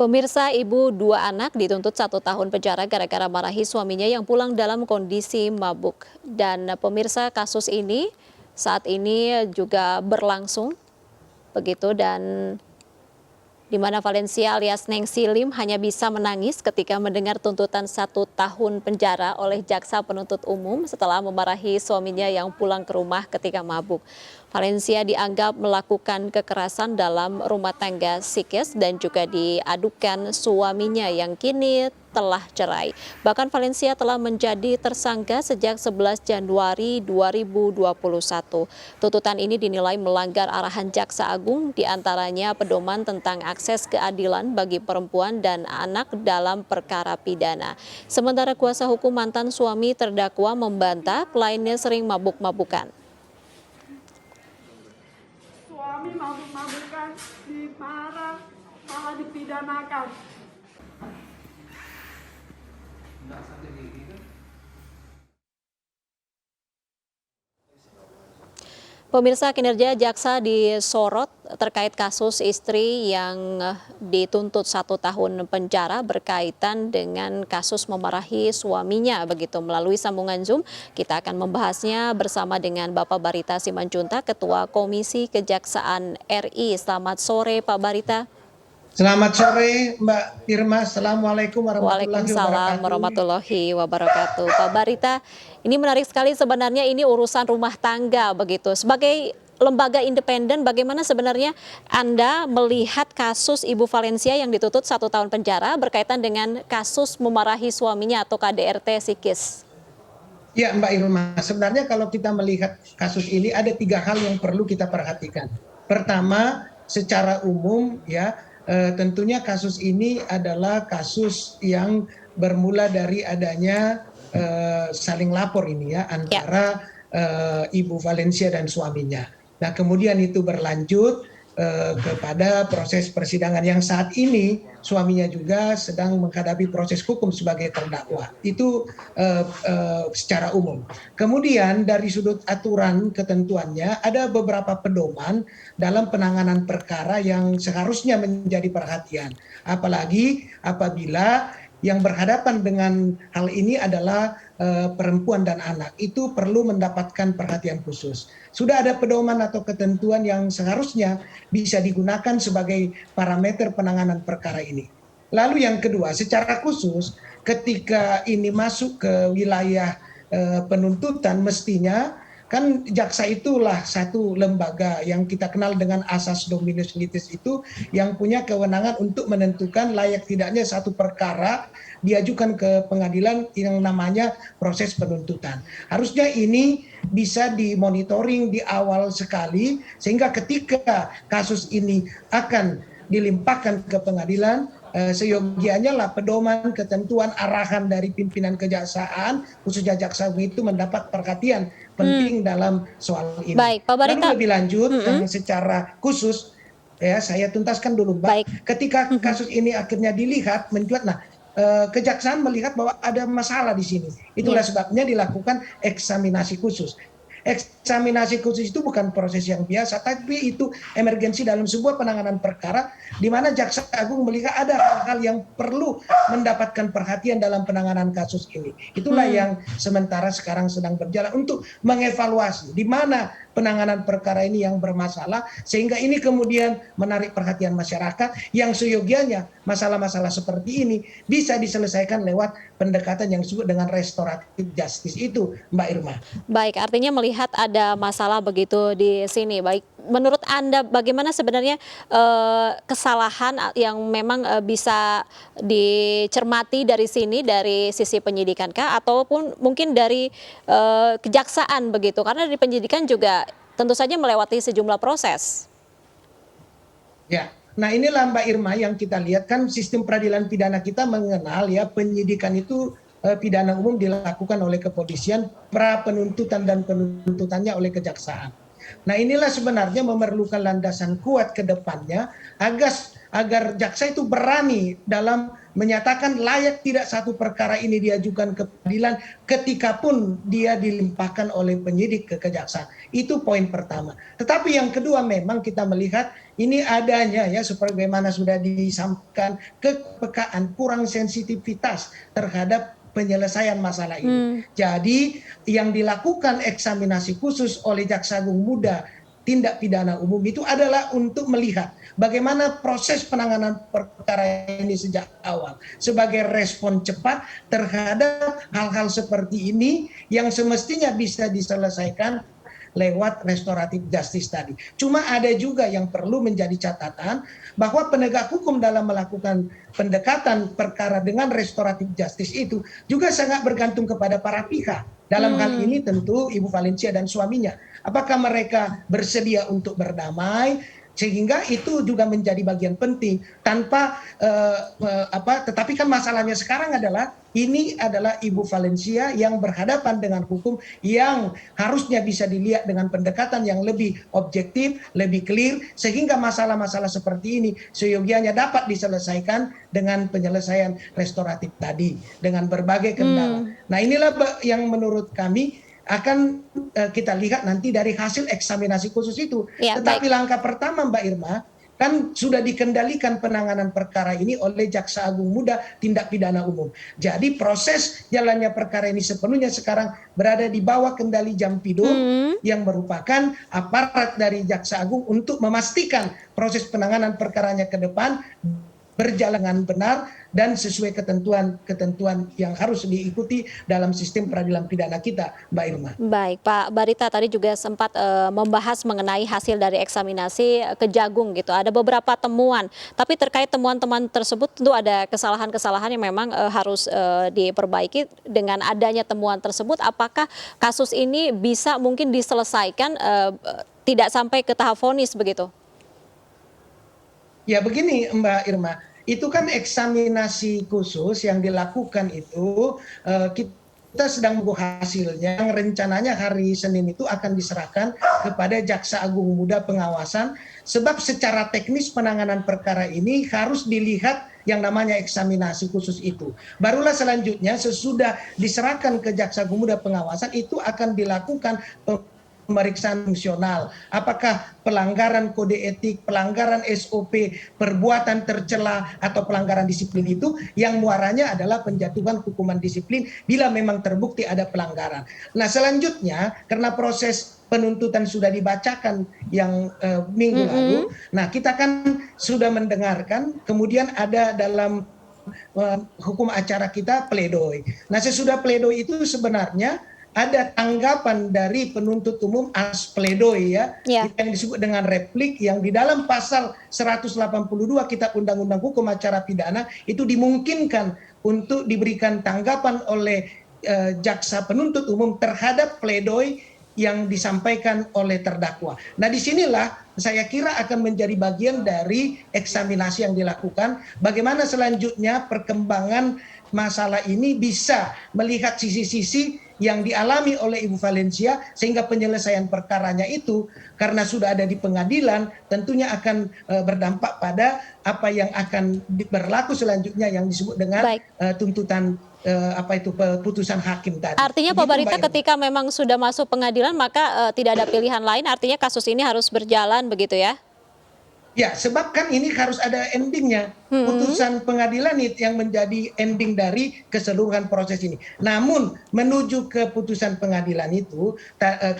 Pemirsa, ibu dua anak dituntut 1 tahun penjara gara-gara marahi suaminya yang pulang dalam kondisi mabuk. Dan pemirsa, kasus ini saat ini juga berlangsung begitu, dan di mana Valencia alias Neng Silim hanya bisa menangis ketika mendengar tuntutan 1 tahun penjara oleh jaksa penuntut umum setelah memarahi suaminya yang pulang ke rumah ketika mabuk. Valencia dianggap melakukan kekerasan dalam rumah tangga psikis dan juga diadukan suaminya yang kini telah cerai. Bahkan Valencia telah menjadi tersangka sejak 11 Januari 2021. Tuntutan ini dinilai melanggar arahan Jaksa Agung, diantaranya pedoman tentang akses keadilan bagi perempuan dan anak dalam perkara pidana. Sementara kuasa hukum mantan suami terdakwa membantah kliennya sering mabuk-mabukan. Suami mabuk-mabukan, dimarah, malah dipidanakan. Pemirsa, kinerja jaksa disorot terkait kasus istri yang dituntut 1 tahun penjara berkaitan dengan kasus memarahi suaminya. Begitu, melalui sambungan Zoom kita akan membahasnya bersama dengan Bapak Barita Simanjuntak, Ketua Komisi Kejaksaan RI. Selamat sore Pak Barita. Selamat sore Mbak Irma, Assalamualaikum warahmatullahi wabarakatuh. Waalaikumsalam warahmatullahi wabarakatuh. Pak Barita, ini menarik sekali sebenarnya, ini urusan rumah tangga begitu. Sebagai lembaga independen, bagaimana sebenarnya Anda melihat kasus Ibu Valencia yang dituntut 1 tahun penjara berkaitan dengan kasus memarahi suaminya atau KDRT psikis? Ya Mbak Irma, sebenarnya kalau kita melihat kasus ini ada 3 hal yang perlu kita perhatikan. Pertama, secara umum ya, tentunya kasus ini adalah kasus yang bermula dari adanya saling lapor ini ya antara Ibu Valencia dan suaminya. Nah kemudian itu berlanjut kepada proses persidangan yang saat ini suaminya juga sedang menghadapi proses hukum sebagai terdakwa. Itu secara umum. Kemudian dari sudut aturan ketentuannya ada beberapa pedoman dalam penanganan perkara yang seharusnya menjadi perhatian. Apalagi apabila yang berhadapan dengan hal ini adalah perempuan dan anak, itu perlu mendapatkan perhatian khusus. Sudah ada pedoman atau ketentuan yang seharusnya bisa digunakan sebagai parameter penanganan perkara ini. Lalu yang kedua, secara khusus ketika ini masuk ke wilayah penuntutan, mestinya kan jaksa itulah satu lembaga yang kita kenal dengan asas dominus litis itu yang punya kewenangan untuk menentukan layak tidaknya satu perkara diajukan ke pengadilan yang namanya proses penuntutan. Harusnya ini bisa dimonitoring di awal sekali sehingga ketika kasus ini akan dilimpahkan ke pengadilan, seyogianya lah pedoman, ketentuan, arahan dari pimpinan kejaksaan, khususnya jaksa agung itu mendapat perhatian penting dalam soal ini. Baik, Pak Barita. Lalu lebih lanjut, secara khusus, ya saya tuntaskan dulu Mbak. Baik. Ketika kasus ini akhirnya dilihat, mencuat, kejaksaan melihat bahwa ada masalah di sini. Itulah sebabnya dilakukan eksaminasi khusus. Eksaminasi khusus itu bukan proses yang biasa, tapi itu emergensi dalam sebuah penanganan perkara di mana jaksa agung melihat ada hal-hal yang perlu mendapatkan perhatian dalam penanganan kasus ini. Itulah yang sementara sekarang sedang berjalan untuk mengevaluasi di mana penanganan perkara ini yang bermasalah, sehingga ini kemudian menarik perhatian masyarakat yang seyogianya masalah-masalah seperti ini bisa diselesaikan lewat pendekatan yang disebut dengan restoratif justice itu, Mbak Irma. Baik, artinya melihat ada masalah begitu di sini. Baik, menurut Anda bagaimana sebenarnya kesalahan yang memang bisa dicermati dari sini, dari sisi penyidikan kah, ataupun mungkin dari kejaksaan begitu? Karena di penyidikan juga tentu saja melewati sejumlah proses. Ya, nah inilah Mbak Irma yang kita lihat kan sistem peradilan pidana kita mengenal ya penyidikan itu pidana umum dilakukan oleh kepolisian, pra penuntutan dan penuntutannya oleh kejaksaan. Nah inilah sebenarnya memerlukan landasan kuat ke depannya agar jaksa itu berani dalam menyatakan layak tidak satu perkara ini diajukan ke pengadilan ketika pun dia dilimpahkan oleh penyidik ke kejaksaan. Itu poin pertama. Tetapi yang kedua memang kita melihat ini adanya ya sebagaimana sudah disampaikan kepekaan, kurang sensitivitas terhadap penyelesaian masalah ini. Jadi yang dilakukan eksaminasi khusus oleh Jaksa Agung Muda tindak pidana umum itu adalah untuk melihat bagaimana proses penanganan perkara ini sejak awal sebagai respon cepat terhadap hal-hal seperti ini yang semestinya bisa diselesaikan lewat restoratif justice tadi. Cuma ada juga yang perlu menjadi catatan bahwa penegak hukum dalam melakukan pendekatan perkara dengan restoratif justice itu juga sangat bergantung kepada para pihak. Dalam hal ini tentu Ibu Valencia dan suaminya. Apakah mereka bersedia untuk berdamai? Sehingga itu juga menjadi bagian penting tanpa tetapi kan masalahnya sekarang adalah ini adalah Ibu Valencia yang berhadapan dengan hukum yang harusnya bisa dilihat dengan pendekatan yang lebih objektif, lebih clear sehingga masalah-masalah seperti ini seyogianya dapat diselesaikan dengan penyelesaian restoratif tadi dengan berbagai kendala. Nah, inilah yang menurut kami akan kita lihat nanti dari hasil eksaminasi khusus itu. Ya, tetapi baik. langkah pertama Mbak Irma kan sudah dikendalikan penanganan perkara ini oleh Jaksa Agung Muda Tindak Pidana Umum. Jadi proses jalannya perkara ini sepenuhnya sekarang berada di bawah kendali Jampido yang merupakan aparat dari Jaksa Agung untuk memastikan proses penanganan perkaranya ke depan berjalan dengan benar dan sesuai ketentuan yang harus diikuti dalam sistem peradilan pidana kita, Mbak Irma. Baik, Pak Barita tadi juga sempat membahas mengenai hasil dari eksaminasi Kejagung gitu. Ada beberapa temuan, tapi terkait temuan-temuan tersebut tentu ada kesalahan-kesalahan yang memang harus diperbaiki. Dengan adanya temuan tersebut, apakah kasus ini bisa mungkin diselesaikan tidak sampai ke tahap vonis begitu? Ya begini Mbak Irma, itu kan eksaminasi khusus yang dilakukan itu kita sedang menunggu hasilnya yang rencananya hari Senin itu akan diserahkan kepada Jaksa Agung Muda Pengawasan sebab secara teknis penanganan perkara ini harus dilihat yang namanya eksaminasi khusus itu. Barulah selanjutnya sesudah diserahkan ke Jaksa Agung Muda Pengawasan itu akan dilakukan pemeriksaan fungsional. Apakah pelanggaran kode etik, pelanggaran SOP, perbuatan tercela atau pelanggaran disiplin itu yang muaranya adalah penjatuhan hukuman disiplin bila memang terbukti ada pelanggaran. Nah, selanjutnya karena proses penuntutan sudah dibacakan yang minggu lalu, nah kita kan sudah mendengarkan, kemudian ada dalam hukum acara kita pledoi. Nah, sesudah pledoi itu sebenarnya ada tanggapan dari penuntut umum as pledoi ya, yang disebut dengan replik yang di dalam pasal 182 Kitab Undang-Undang Hukum Acara Pidana itu dimungkinkan untuk diberikan tanggapan oleh jaksa penuntut umum terhadap pledoi yang disampaikan oleh terdakwa. Nah, disinilah saya kira akan menjadi bagian dari eksaminasi yang dilakukan. Bagaimana selanjutnya perkembangan masalah ini bisa melihat sisi-sisi yang dialami oleh Ibu Valencia sehingga penyelesaian perkaranya itu karena sudah ada di pengadilan tentunya akan berdampak pada apa yang akan berlaku selanjutnya yang disebut dengan tuntutan putusan hakim tadi. Artinya Pak Barita ketika memang sudah masuk pengadilan maka tidak ada pilihan lain, artinya kasus ini harus berjalan begitu ya? Ya, sebab kan ini harus ada endingnya. Putusan pengadilan itu yang menjadi ending dari keseluruhan proses ini. Namun menuju ke putusan pengadilan itu,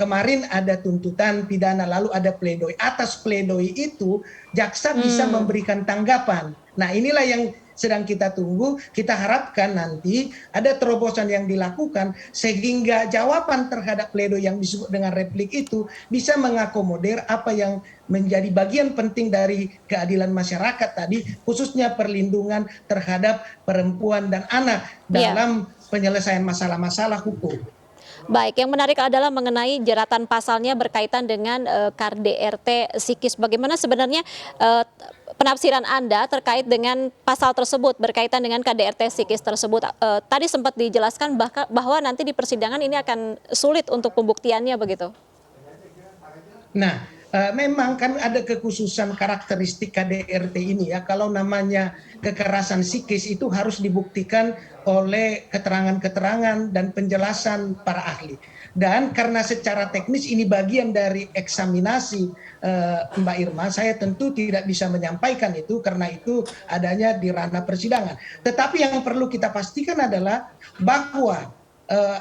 kemarin ada tuntutan pidana, lalu ada pledoi. Atas pledoi itu, jaksa bisa memberikan tanggapan. Nah, inilah yang sedang kita tunggu, kita harapkan nanti ada terobosan yang dilakukan sehingga jawaban terhadap pledoi yang disebut dengan replik itu bisa mengakomodir apa yang menjadi bagian penting dari keadilan masyarakat tadi, khususnya perlindungan terhadap perempuan dan anak dalam penyelesaian masalah-masalah hukum. Baik, yang menarik adalah mengenai jeratan pasalnya berkaitan dengan KDRT psikis. Bagaimana sebenarnya penafsiran Anda terkait dengan pasal tersebut berkaitan dengan KDRT psikis tersebut? Tadi sempat dijelaskan bahwa nanti di persidangan ini akan sulit untuk pembuktiannya begitu. Nah, Memang kan ada kekhususan karakteristik KDRT ini ya. Kalau namanya kekerasan psikis itu harus dibuktikan oleh keterangan-keterangan dan penjelasan para ahli. Dan karena secara teknis ini bagian dari eksaminasi Mbak Irma, saya tentu tidak bisa menyampaikan itu karena itu adanya di ranah persidangan. Tetapi yang perlu kita pastikan adalah bahwa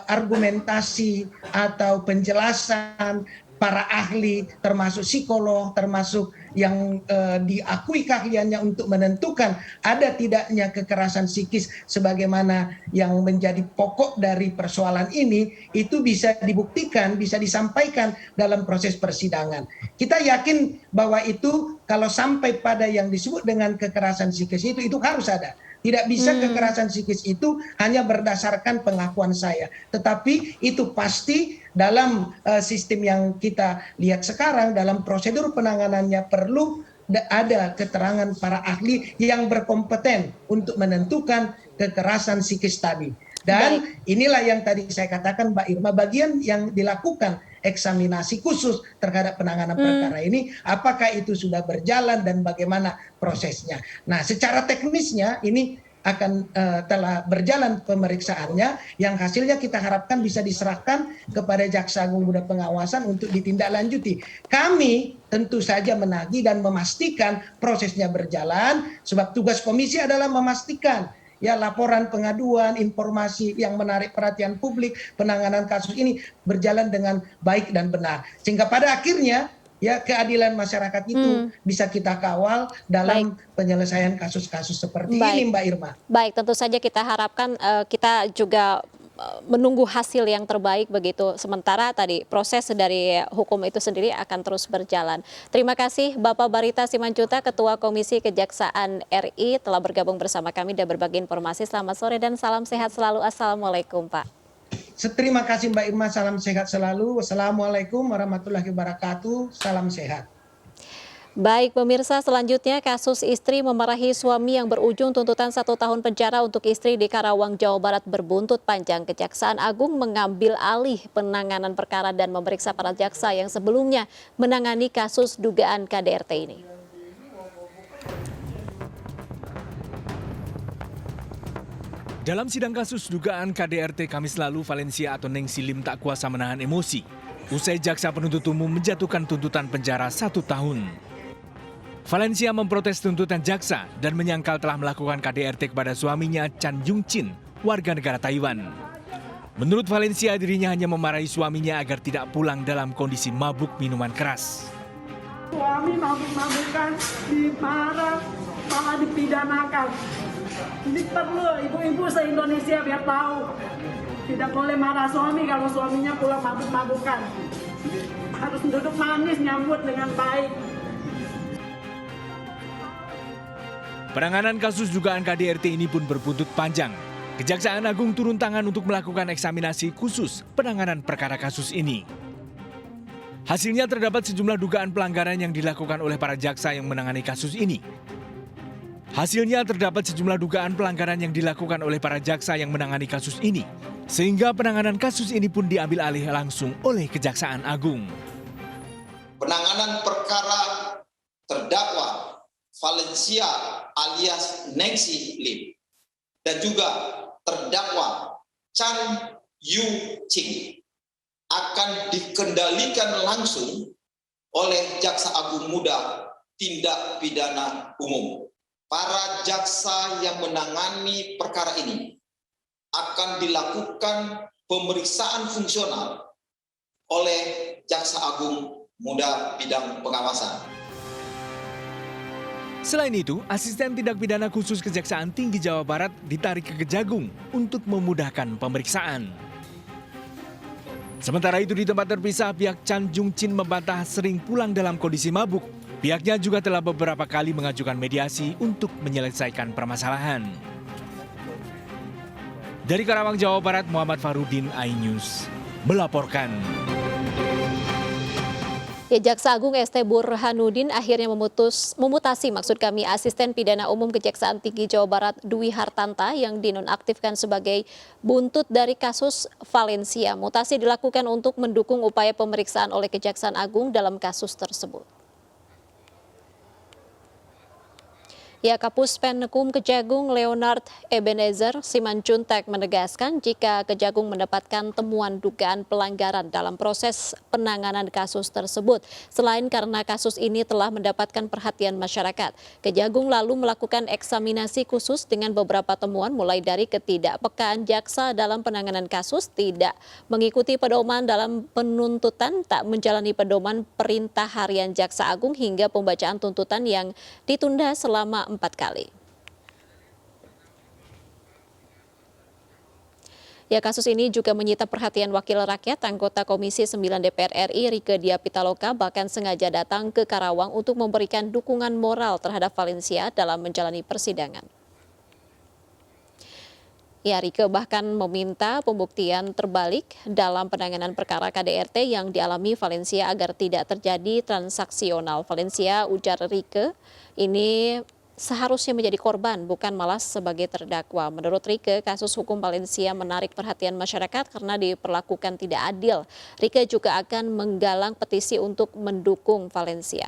argumentasi atau penjelasan para ahli, termasuk psikolog, termasuk yang diakui keahliannya untuk menentukan ada tidaknya kekerasan psikis sebagaimana yang menjadi pokok dari persoalan ini, itu bisa dibuktikan, bisa disampaikan dalam proses persidangan. Kita yakin bahwa itu kalau sampai pada yang disebut dengan kekerasan psikis itu harus ada. Tidak bisa kekerasan psikis itu hanya berdasarkan pengakuan saya. Tetapi itu pasti dalam sistem yang kita lihat sekarang, dalam prosedur penanganannya perlu ada keterangan para ahli yang berkompeten untuk menentukan kekerasan psikis tadi. Dan inilah yang tadi saya katakan Mbak Irma, bagian yang dilakukan eksaminasi khusus terhadap penanganan perkara ini, apakah itu sudah berjalan dan bagaimana prosesnya. Nah, secara teknisnya ini akan telah berjalan pemeriksaannya yang hasilnya kita harapkan bisa diserahkan kepada Jaksa Agung Muda Pengawasan untuk ditindaklanjuti. Kami tentu saja menagih dan memastikan prosesnya berjalan, sebab tugas komisi adalah memastikan ya laporan, pengaduan, informasi yang menarik perhatian publik, penanganan kasus ini berjalan dengan baik dan benar. Sehingga pada akhirnya ya keadilan masyarakat itu bisa kita kawal dalam penyelesaian kasus-kasus seperti ini, Mbak Irma. Baik, tentu saja kita harapkan kita juga menunggu hasil yang terbaik begitu. Sementara tadi proses dari hukum itu sendiri akan terus berjalan. Terima kasih Bapak Barita Simanjuntak, Ketua Komisi Kejaksaan RI telah bergabung bersama kami dan berbagi informasi. Selamat sore dan salam sehat selalu. Assalamualaikum Pak. Terima kasih Mbak Irma, salam sehat selalu. Wassalamualaikum warahmatullahi wabarakatuh. Salam sehat. Baik pemirsa, selanjutnya kasus istri memarahi suami yang berujung tuntutan 1 tahun penjara untuk istri di Karawang, Jawa Barat berbuntut panjang. Kejaksaan Agung mengambil alih penanganan perkara dan memeriksa para jaksa yang sebelumnya menangani kasus dugaan KDRT ini. Dalam sidang kasus dugaan KDRT Kamis lalu, Valencia atau Nengsi Lim tak kuasa menahan emosi. Usai jaksa penuntut umum menjatuhkan tuntutan penjara 1 tahun. Valencia memprotes tuntutan jaksa dan menyangkal telah melakukan KDRT kepada suaminya Chan Yung Chin, warga negara Taiwan. Menurut Valencia, dirinya hanya memarahi suaminya agar tidak pulang dalam kondisi mabuk minuman keras. Suami mabuk-mabukan, dimarah, malah dipidanakan. Ini perlu ibu-ibu se-Indonesia biar tahu. Tidak boleh marah suami kalau suaminya pulang mabuk-mabukan. Harus duduk manis, nyambut dengan baik. Penanganan kasus dugaan KDRT ini pun berbuntut panjang. Kejaksaan Agung turun tangan untuk melakukan eksaminasi khusus penanganan perkara kasus ini. Hasilnya terdapat sejumlah dugaan pelanggaran yang dilakukan oleh para jaksa yang menangani kasus ini. Sehingga penanganan kasus ini pun diambil alih langsung oleh Kejaksaan Agung. Penanganan perkara terdakwa Valencia alias Nengsi Lim dan juga terdakwa Chan Yung Chin akan dikendalikan langsung oleh Jaksa Agung Muda Tindak Pidana Umum. Para jaksa yang menangani perkara ini akan dilakukan pemeriksaan fungsional oleh Jaksa Agung Muda Bidang Pengawasan. Selain itu, Asisten Tindak Pidana Khusus Kejaksaan Tinggi Jawa Barat ditarik ke Kejagung untuk memudahkan pemeriksaan. Sementara itu di tempat terpisah, pihak Chan Yung Chin membantah sering pulang dalam kondisi mabuk. Pihaknya juga telah beberapa kali mengajukan mediasi untuk menyelesaikan permasalahan. Dari Karawang, Jawa Barat, Muhammad Farudin, iNews melaporkan. Ya, Jaksa Agung ST Burhanuddin akhirnya memutasi Asisten Pidana Umum Kejaksaan Tinggi Jawa Barat Dwi Hartanta yang dinonaktifkan sebagai buntut dari kasus Valencia. Mutasi dilakukan untuk mendukung upaya pemeriksaan oleh Kejaksaan Agung dalam kasus tersebut. Ya, Kapus Penkum Kejagung Leonard Ebenezer Simanjuntak menegaskan jika Kejagung mendapatkan temuan dugaan pelanggaran dalam proses penanganan kasus tersebut, selain karena kasus ini telah mendapatkan perhatian masyarakat, Kejagung lalu melakukan eksaminasi khusus dengan beberapa temuan mulai dari ketidakpekaan jaksa dalam penanganan kasus, tidak mengikuti pedoman dalam penuntutan, tak menjalani pedoman perintah harian Jaksa Agung hingga pembacaan tuntutan yang ditunda selama 4 kali. Ya, kasus ini juga menyita perhatian Wakil Rakyat, anggota Komisi 9 DPR RI Rieke Diah Pitaloka bahkan sengaja datang ke Karawang untuk memberikan dukungan moral terhadap Valencia dalam menjalani persidangan. Ya, Rieke bahkan meminta pembuktian terbalik dalam penanganan perkara KDRT yang dialami Valencia agar tidak terjadi transaksional. Valencia, ujar Rieke, ini seharusnya menjadi korban, bukan malah sebagai terdakwa. Menurut Rieke, kasus hukum Valencia menarik perhatian masyarakat karena diperlakukan tidak adil. Rieke juga akan menggalang petisi untuk mendukung Valencia.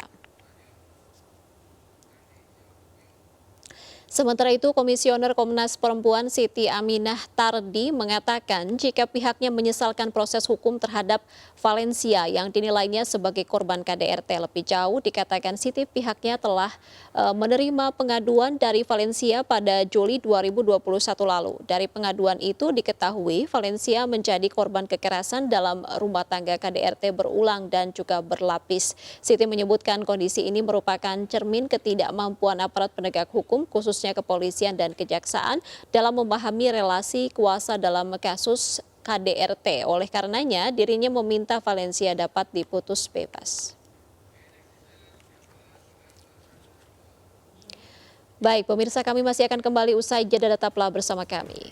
Sementara itu, Komisioner Komnas Perempuan Siti Aminah Tardi mengatakan jika pihaknya menyesalkan proses hukum terhadap Valencia yang dinilainya sebagai korban KDRT. Lebih jauh, dikatakan Siti pihaknya telah menerima pengaduan dari Valencia pada Juli 2021 lalu. Dari pengaduan itu diketahui Valencia menjadi korban kekerasan dalam rumah tangga KDRT berulang dan juga berlapis. Siti menyebutkan kondisi ini merupakan cermin ketidakmampuan aparat penegak hukum, khususnya kepolisian dan kejaksaan, dalam memahami relasi kuasa dalam kasus KDRT. Oleh karenanya, dirinya meminta Valencia dapat diputus bebas. Baik, pemirsa, kami masih akan kembali usai jeda, tetaplah bersama kami.